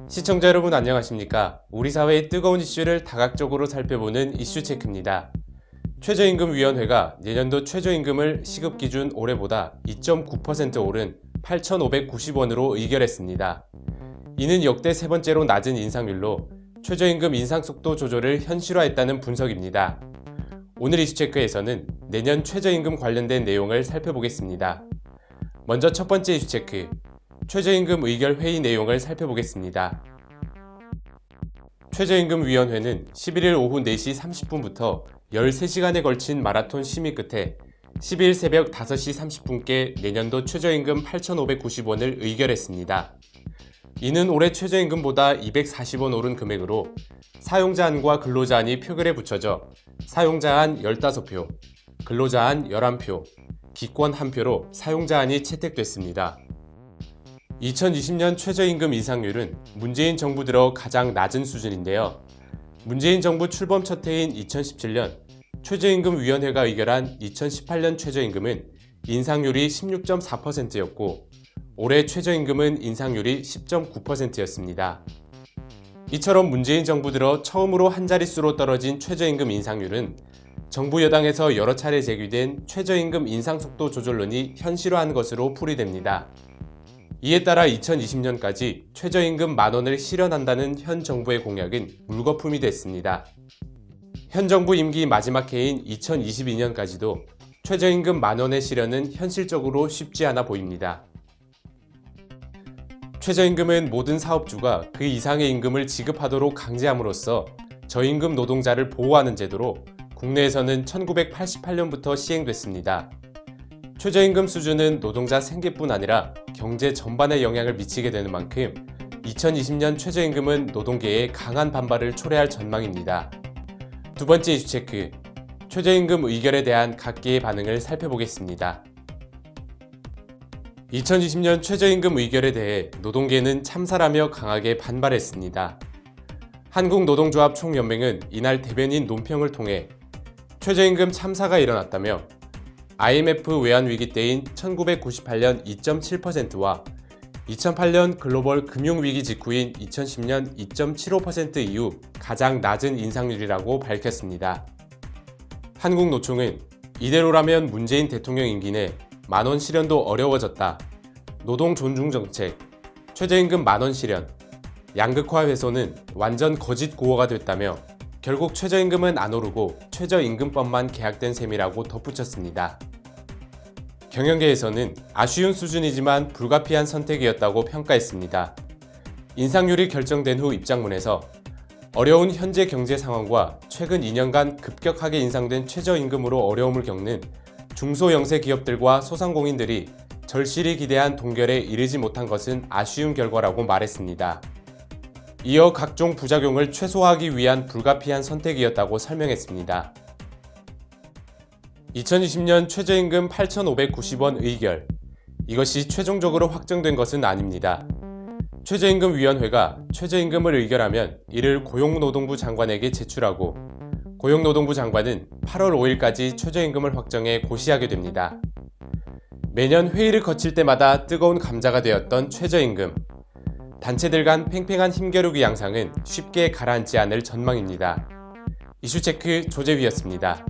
시청자 여러분 안녕하십니까? 우리 사회의 뜨거운 이슈를 다각적으로 살펴보는 이슈체크입니다. 최저임금위원회가 내년도 최저임금을 시급기준 올해보다 2.9% 오른 8,590원으로 의결했습니다. 이는 역대 세 번째로 낮은 인상률로 최저임금 인상속도 조절을 현실화했다는 분석입니다. 오늘 이슈체크에서는 내년 최저임금 관련된 내용을 살펴보겠습니다. 먼저 첫 번째 이슈체크, 최저임금 의결 회의 내용을 살펴보겠습니다. 최저임금위원회는 11일 오후 4시 30분부터 13시간에 걸친 마라톤 심의 끝에 12일 새벽 5시 30분께 내년도 최저임금 8,590원을 의결했습니다. 이는 올해 최저임금보다 240원 오른 금액으로 사용자안과 근로자안이 표결에 붙여져 사용자안 15표, 근로자안 11표, 기권 1표로 사용자안이 채택됐습니다. 2020년 최저임금 인상률은 문재인 정부 들어 가장 낮은 수준인데요. 문재인 정부 출범 첫 해인 2017년 최저임금위원회가 의결한 2018년 최저임금은 인상률이 16.4%였고 올해 최저임금은 인상률이 10.9%였습니다. 이처럼 문재인 정부 들어 처음으로 한 자릿수로 떨어진 최저임금 인상률은 정부 여당에서 여러 차례 제기된 최저임금 인상속도 조절론이 현실화한 것으로 풀이됩니다. 이에 따라 2020년까지 최저임금 만원을 실현한다는 현 정부의 공약은 물거품이 됐습니다. 현 정부 임기 마지막 해인 2022년까지도 최저임금 만원의 실현은 현실적으로 쉽지 않아 보입니다. 최저임금은 모든 사업주가 그 이상의 임금을 지급하도록 강제함으로써 저임금 노동자를 보호하는 제도로 국내에서는 1988년부터 시행됐습니다. 최저임금 수준은 노동자 생계뿐 아니라 경제 전반에 영향을 미치게 되는 만큼 2020년 최저임금은 노동계의 강한 반발을 초래할 전망입니다. 두 번째 이슈 체크, 최저임금 의결에 대한 각계의 반응을 살펴보겠습니다. 2020년 최저임금 의결에 대해 노동계는 참사라며 강하게 반발했습니다. 한국노동조합 총연맹은 이날 대변인 논평을 통해 최저임금 참사가 일어났다며 IMF 외환위기 때인 1998년 2.7%와 2008년 글로벌 금융위기 직후인 2010년 2.75% 이후 가장 낮은 인상률이라고 밝혔습니다. 한국노총은 이대로라면 문재인 대통령 임기 내 만원 실현도 어려워졌다. 노동 존중 정책, 최저임금 만원 실현, 양극화 훼손은 완전 거짓 고어가 됐다며 결국 최저임금은 안 오르고 최저임금법만 계약된 셈이라고 덧붙였습니다. 경영계에서는 아쉬운 수준이지만 불가피한 선택이었다고 평가했습니다. 인상률이 결정된 후 입장문에서 어려운 현재 경제 상황과 최근 2년간 급격하게 인상된 최저임금으로 어려움을 겪는 중소영세 기업들과 소상공인들이 절실히 기대한 동결에 이르지 못한 것은 아쉬운 결과라고 말했습니다. 이어 각종 부작용을 최소화하기 위한 불가피한 선택이었다고 설명했습니다. 2020년 최저임금 8,590원 의결. 이것이 최종적으로 확정된 것은 아닙니다. 최저임금위원회가 최저임금을 의결하면 이를 고용노동부 장관에게 제출하고 고용노동부 장관은 8월 5일까지 최저임금을 확정해 고시하게 됩니다. 매년 회의를 거칠 때마다 뜨거운 감자가 되었던 최저임금. 단체들 간 팽팽한 힘겨루기 양상은 쉽게 가라앉지 않을 전망입니다. 이슈체크 조재휘였습니다.